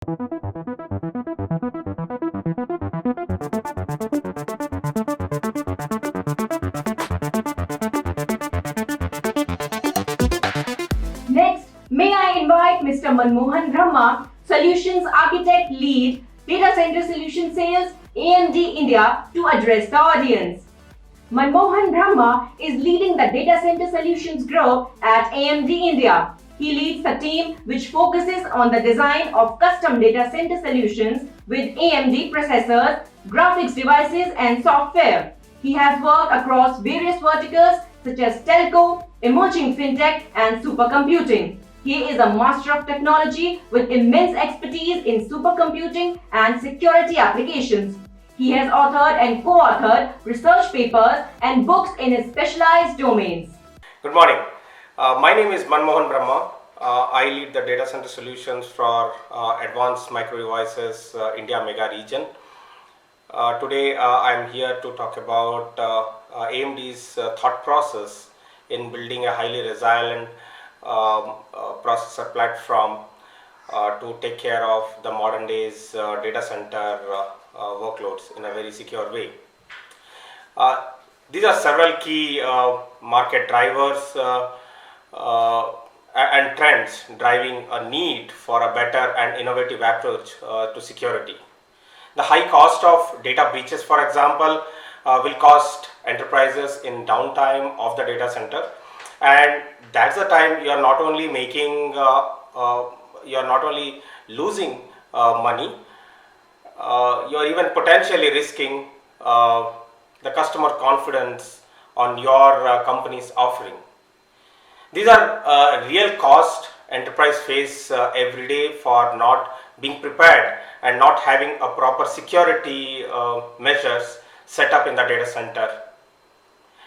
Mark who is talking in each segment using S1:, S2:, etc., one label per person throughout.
S1: Next, may I invite Mr. Manmohan Brahma, Solutions Architect Lead, Data Center Solution Sales, AMD India, to address the audience. Manmohan Brahma is leading the Data Center Solutions Group at AMD India. He leads the team which focuses on the design of custom data center solutions with AMD processors, graphics devices, and software. He has worked across various verticals such as telco, emerging fintech, and supercomputing. He is a master of technology with immense expertise in supercomputing and security applications. He has authored and co-authored research papers and books in his specialized domains.
S2: Good morning. My name is Manmohan Brahma. I lead the data center solutions for Advanced Micro Devices India Mega Region. Today I am here to talk about AMD's thought process in building a highly resilient processor platform to take care of the modern days data center workloads in a very secure way. These are several key market drivers and trends driving a need for a better and innovative approach to security. The high cost of data breaches, for example, will cost enterprises in downtime of the data center, and that's the time you are not only making you are not only losing money, you are even potentially risking the customer confidence on your company's offering. These are real costs enterprise face every day for not being prepared and not having a proper security measures set up in the data center.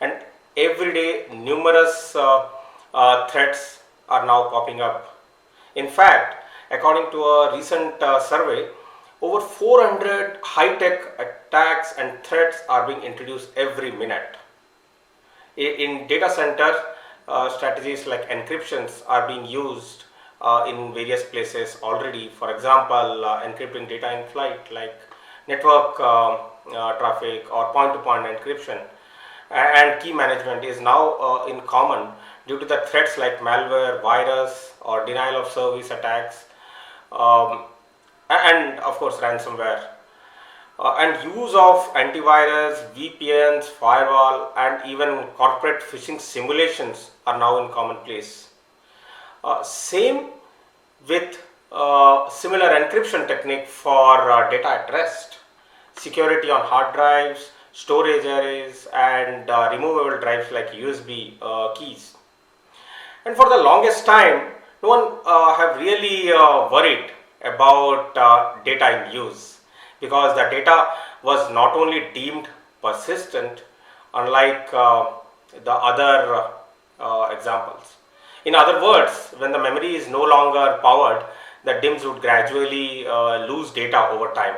S2: And every day numerous threats are now popping up. In fact, according to a recent survey, over 400 high-tech attacks and threats are being introduced every minute. In data center, strategies like encryptions are being used in various places already. For example, encrypting data in flight like network traffic or point-to-point encryption, and key management is now in common due to the threats like malware, virus, or denial of service attacks, and of course ransomware. And use of antivirus, VPNs, firewall, and even corporate phishing simulations are now in commonplace. Same with similar encryption technique for data at rest, security on hard drives, storage arrays, and removable drives like USB keys. And for the longest time, no one have really worried about data in use, because the data was not only deemed persistent, unlike the other examples. In other words, when the memory is no longer powered, the DIMMs would gradually lose data over time.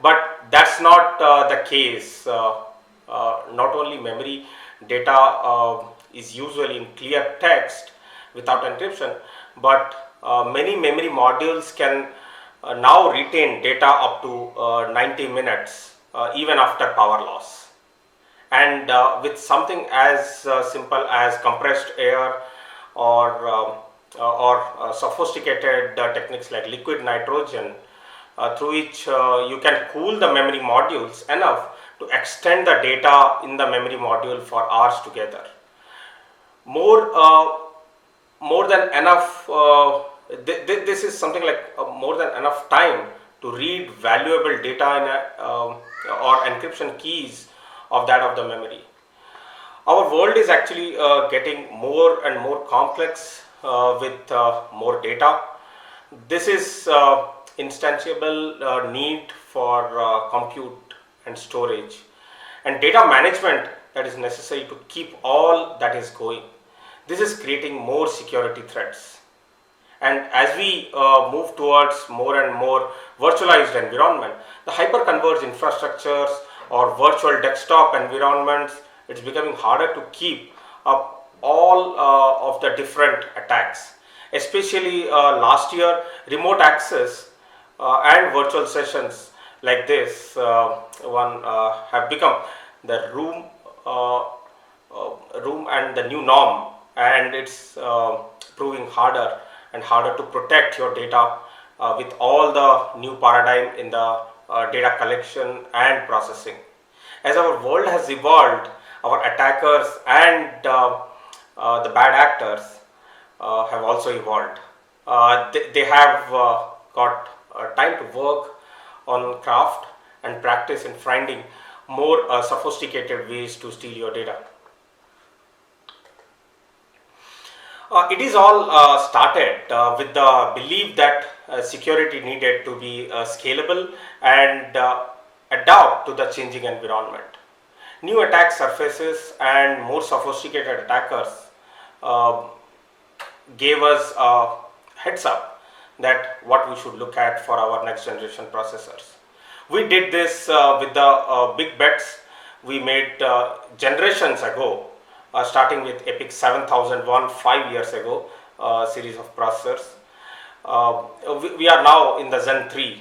S2: But that's not the case. Not only memory data is usually in clear text without encryption, but many memory modules can now retain data up to 90 minutes even after power loss. And with something as simple as compressed air or sophisticated techniques like liquid nitrogen, through which you can cool the memory modules enough to extend the data in the memory module for hours together. More than enough. This is something like more than enough time to read valuable data in or encryption keys of that of the memory. Our world is actually getting more and more complex with more data. This is instantiable need for compute and storage, and data management that is necessary to keep all that is going. This is creating more security threats. And as we move towards more and more virtualized environment, the hyper-converged infrastructures or virtual desktop environments, it's becoming harder to keep up all of the different attacks. Especially last year, remote access and virtual sessions like this have become the room and the new norm, and it's proving harder and harder to protect your data with all the new paradigm in the data collection and processing. As our world has evolved, our attackers and the bad actors have also evolved. They have got time to work on craft and practice in finding more sophisticated ways to steal your data. It is all started with the belief that security needed to be scalable and adapt to the changing environment. New attack surfaces and more sophisticated attackers uh, gave us a heads up that what we should look at for our next generation processors. We did this with the big bets we made generations ago, starting with EPIC 7001 5 years ago, series of processors. We are now in the Zen 3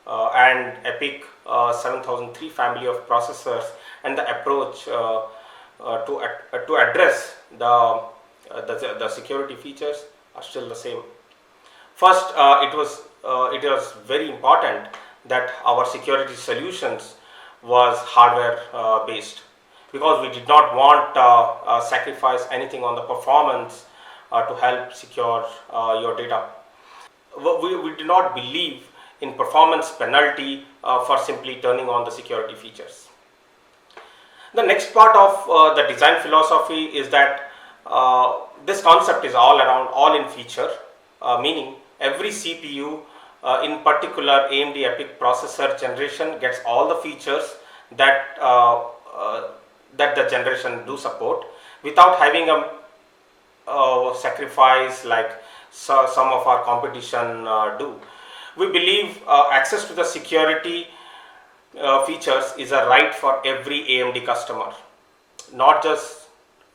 S2: and EPIC 7003 family of processors, and the approach to address the security features are still the same. First, it was very important that our security solutions was hardware based, because we did not want sacrifice anything on the performance to help secure your data. We do not believe in performance penalty for simply turning on the security features. The next part of the design philosophy is that this concept is all around all in feature, meaning every CPU, in particular AMD EPIC processor generation, gets all the features that that the generation do support without having a sacrifice like some of our competition do. We believe access to the security features is a right for every AMD customer, not just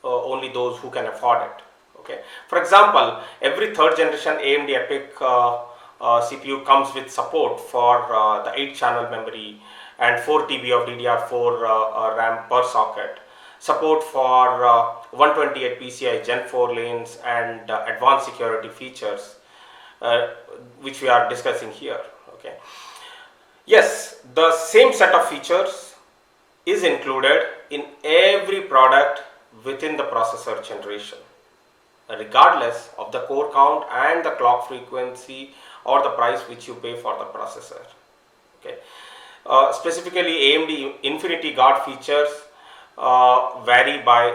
S2: only those who can afford it. Okay. For example, every third generation AMD EPIC CPU comes with support for the 8-channel memory and 4 TB of DDR4 RAM per socket, support for 128 PCI Gen 4 lanes, and advanced security features, which we are discussing here. Okay. Yes, the same set of features is included in every product within the processor generation, regardless of the core count and the clock frequency or the price which you pay for the processor. Okay. Specifically, AMD Infinity Guard features vary by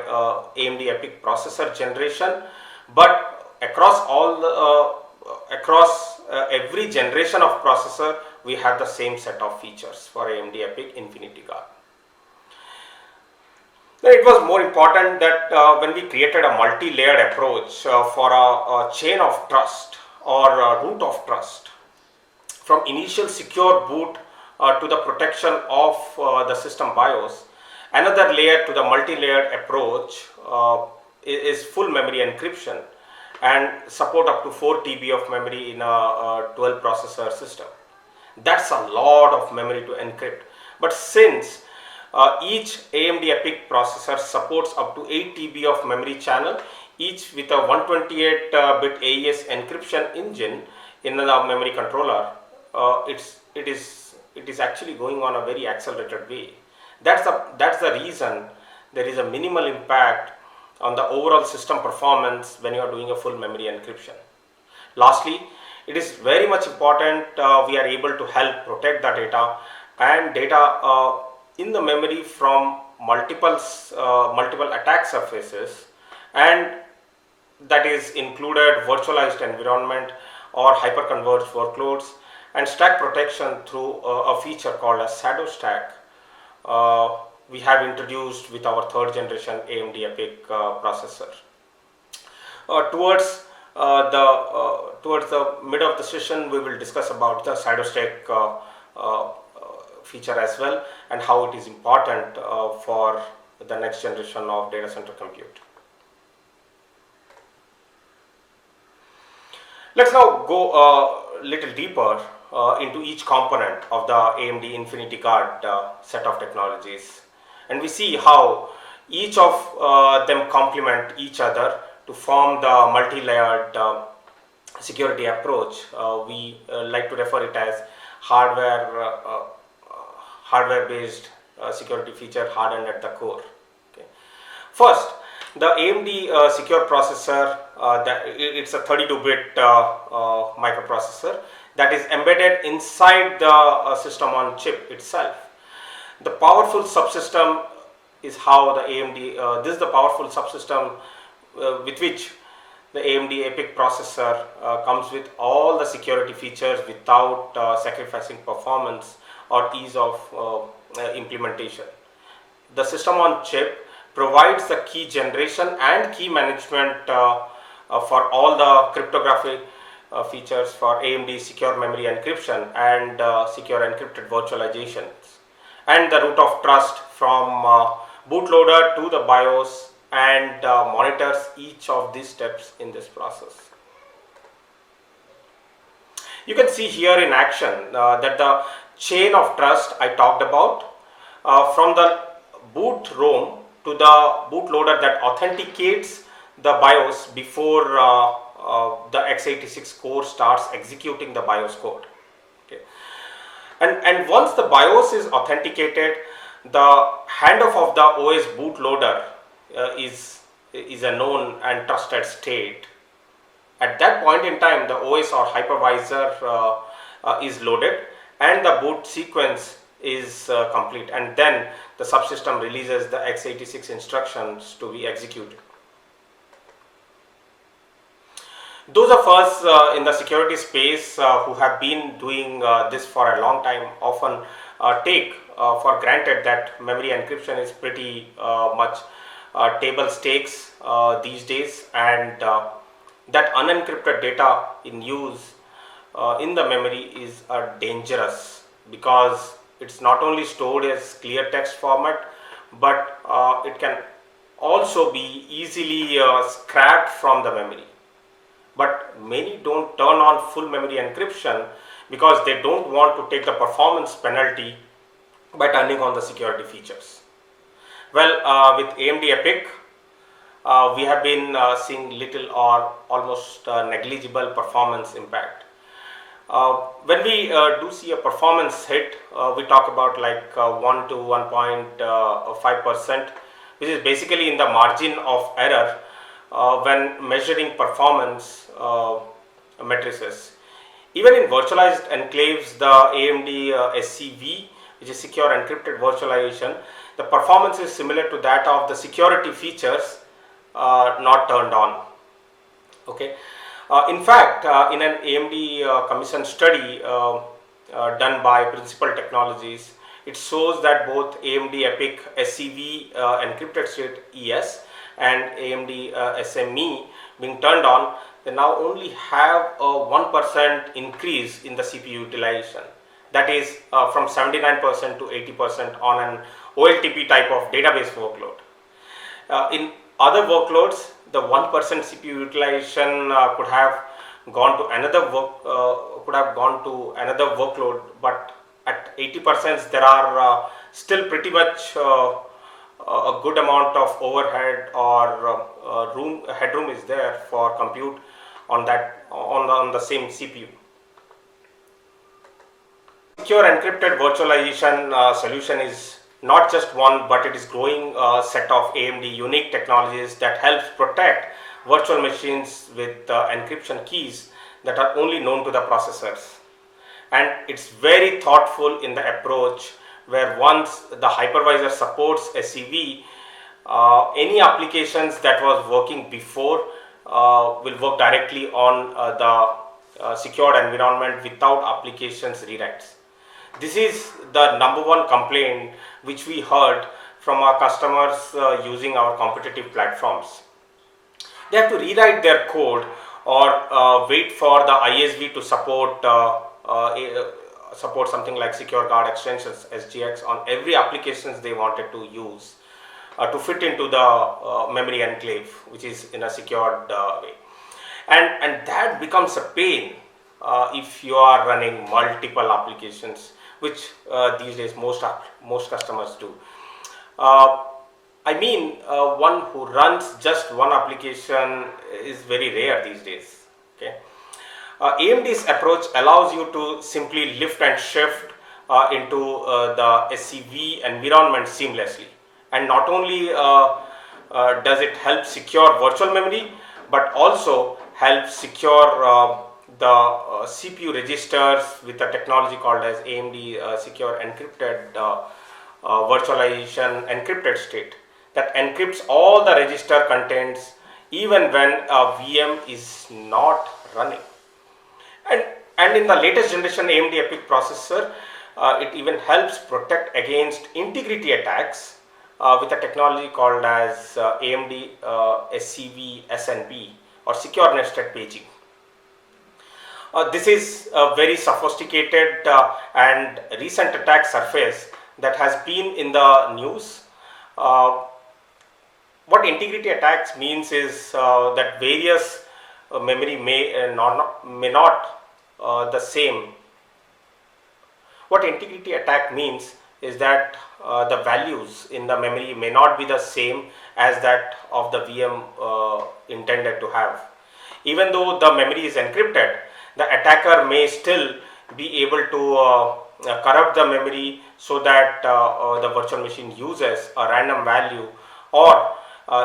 S2: AMD EPIC processor generation, but across every generation of processor, we have the same set of features for AMD EPIC Infinity Guard. Then it was more important that when we created a multi-layered approach for a chain of trust or a root of trust, from initial secure boot to the protection of the system BIOS, another layer to the multi-layered approach is full memory encryption and support up to 4 TB of memory in a 12 processor system. That's a lot of memory to encrypt. But since each AMD EPIC processor supports up to 8 TB of memory channel, each with a 128-bit AES encryption engine in the memory controller, it is actually going on a very accelerated way. That's the reason there is a minimal impact on the overall system performance when you are doing a full memory encryption. Lastly, it is very much important we are able to help protect the data and data in the memory from multiple attack surfaces, and that is included virtualized environment or hyperconverged workloads, and stack protection through a feature called a Shadow Stack we have introduced with our third generation AMD EPIC processor. Towards the mid of the session, we will discuss about the Shadow Stack feature as well, and how it is important for the next generation of data center compute. Let's now go a little deeper into each component of the AMD Infinity Guard set of technologies, and we see how each of them complement each other to form the multi-layered security approach. We like to refer it as hardware based security feature hardened at the core. Okay. First, the AMD secure processor, it's a 32-bit microprocessor that is embedded inside the system on chip itself. The powerful subsystem is how the AMD, this is the powerful subsystem with which the AMD EPYC processor comes with all the security features without sacrificing performance or ease of implementation. The system on chip provides the key generation and key management for all the cryptography features for AMD secure memory encryption and secure encrypted virtualizations, and the root of trust from bootloader to the BIOS, and monitors each of these steps in this process. You can see here in action that the chain of trust I talked about, from the boot ROM to the bootloader that authenticates the BIOS before the x86 core starts executing the BIOS code. Okay. And once the BIOS is authenticated, the handoff of the OS bootloader is a known and trusted state. At that point in time, the OS or hypervisor is loaded and the boot sequence is complete, and then the subsystem releases the x86 instructions to be executed. Those of us in the security space who have been doing this for a long time often take for granted that memory encryption is pretty much table stakes these days, and that unencrypted data in use in the memory is dangerous, because it's not only stored as clear text format, but it can also be easily scrapped from the memory. But many don't turn on full memory encryption because they don't want to take the performance penalty by turning on the security features. Well, with AMD EPYC, we have been seeing little or almost negligible performance impact. When we do see a performance hit, we talk about like 1 to 1.5%, which is basically in the margin of error when measuring performance matrices. Even in virtualized enclaves, the AMD SCV, which is secure encrypted virtualization, the performance is similar to that of the security features not turned on. Okay. In fact, in an AMD commission study done by Principal Technologies, it shows that both AMD EPYC SCV encrypted state ES and AMD SME being turned on, they now only have a 1% increase in the CPU utilization. That is from 79% to 80% on an OLTP type of database workload. In other workloads, the 1% CPU utilization could have gone to another workload, but at 80% there are still pretty much a good amount of overhead or headroom is there for compute on the same CPU. Secure encrypted virtualization solution is not just one, but it is growing set of AMD unique technologies that helps protect virtual machines with encryption keys that are only known to the processors. And it's very thoughtful in the approach, where once the hypervisor supports SCV, any applications that was working before will work directly on the secured environment without applications rewrites. This is the number one complaint which we heard from our customers using our competitive platforms. They have to rewrite their code or wait for the ISV to support something like Secure Guard extensions, SGX, on every applications they wanted to use to fit into the memory enclave, which is in a secured way. And that becomes a pain if you are running multiple applications, which these days most customers do. One who runs just one application is very rare these days. Okay. AMD's approach allows you to simply lift and shift into the SCV environment seamlessly, and not only does it help secure virtual memory, but also helps secure the CPU registers with a technology called as AMD Secure Encrypted Virtualization Encrypted State that encrypts all the register contents even when a VM is not running. And in the latest generation AMD EPYC processor, it even helps protect against integrity attacks with a technology called as AMD SCV SNP, or Secure Nested Paging. This is a very sophisticated and recent attack surface that has been in the news. What integrity attacks means is that various memory may not the same. What integrity attack means is that the values in the memory may not be the same as that of the VM intended to have. Even though the memory is encrypted, the attacker may still be able to corrupt the memory so that the virtual machine uses a random value, or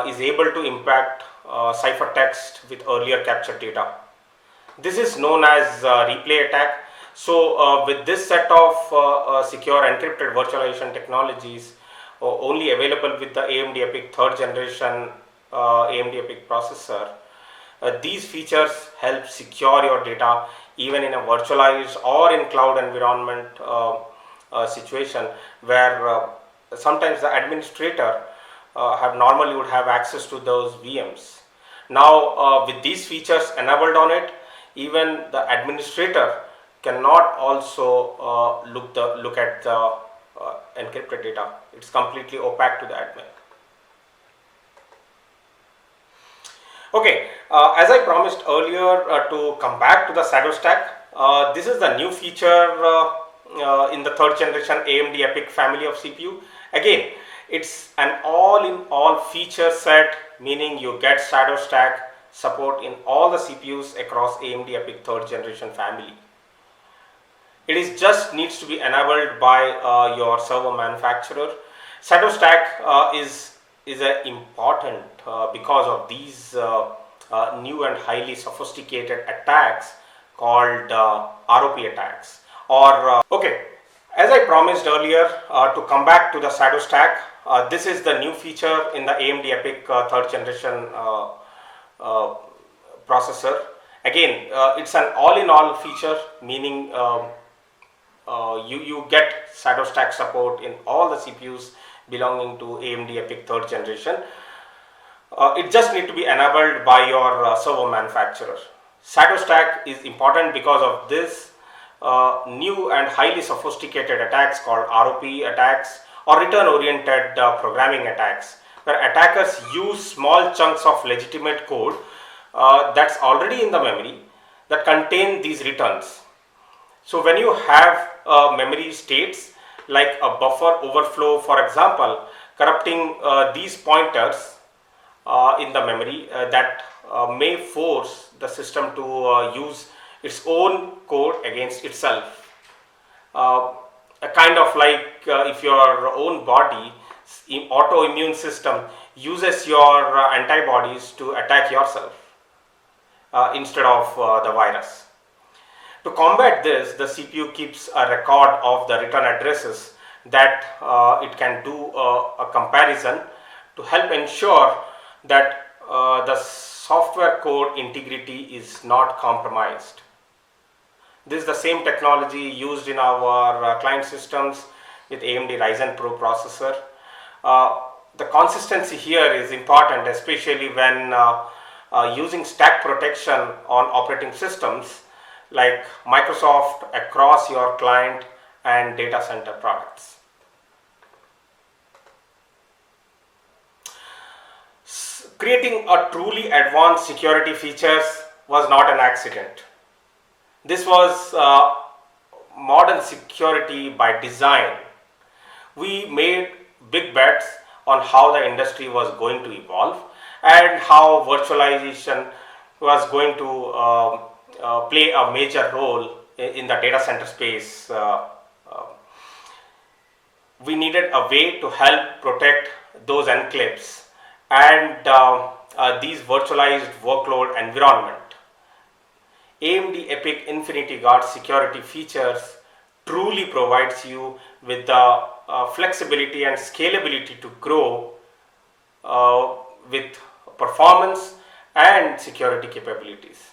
S2: is able to impact ciphertext with earlier captured data. This is known as replay attack. So with this set of secure encrypted virtualization technologies only available with the AMD EPYC 3rd generation AMD EPYC processor, these features help secure your data even in a virtualized or in cloud environment situation where sometimes the administrator normally would have access to those VMs. Now with these features enabled on it, even the administrator cannot also look at the encrypted data. It's completely opaque to the admin. Okay, as I promised earlier to come back to the Shadow Stack, this is the new feature in the 3rd generation AMD EPYC family of CPU. Again, it's an all-in-all feature set, meaning you get Shadow Stack support in all the CPUs across AMD EPYC 3rd generation family. It is just needs to be enabled by your server manufacturer. Shadow Stack is important because of these new and highly sophisticated attacks called ROP attacks. Okay, as I promised earlier to come back to the Shadow Stack, this is the new feature in the AMD EPYC 3rd generation processor. Again, it's an all-in-all feature, meaning you get Shadow Stack support in all the CPUs belonging to AMD EPYC 3rd generation. It just need to be enabled by your server manufacturer. Shadow Stack is important because of this new and highly sophisticated attacks called ROP attacks, or return-oriented programming attacks, where attackers use small chunks of legitimate code that's already in the memory that contain these returns. So when you have memory states like a buffer overflow, for example, corrupting these pointers in the memory that may force the system to use its own code against itself. A kind of like if your own body autoimmune system uses your antibodies to attack yourself instead of the virus. To combat this, the CPU keeps a record of the return addresses that it can do a comparison to help ensure that the software code integrity is not compromised. This is the same technology used in our client systems with AMD Ryzen Pro processor. The consistency here is important, especially when using stack protection on operating systems like Microsoft across your client and data center products. Creating a truly advanced security features was not an accident. This was modern security by design. We made big bets on how the industry was going to evolve and how virtualization was going to play a major role in the data center space. We needed a way to help protect those enclaves and these virtualized workload environment. AMD EPYC Infinity Guard security features truly provides you with the flexibility and scalability to grow with performance and security capabilities.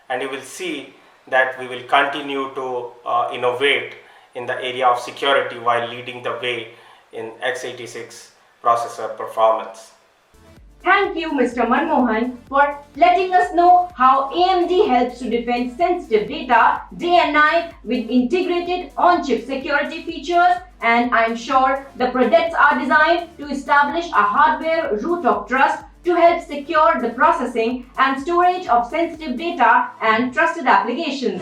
S2: And you will see that we will continue to innovate in the area of security while leading the way in x86 processor performance.
S1: Thank you, Mr. Manmohan, for letting us know how AMD helps to defend sensitive data day and night with integrated on-chip security features, and I'm sure the products are designed to establish a hardware root of trust to help secure the processing and storage of sensitive data and trusted applications.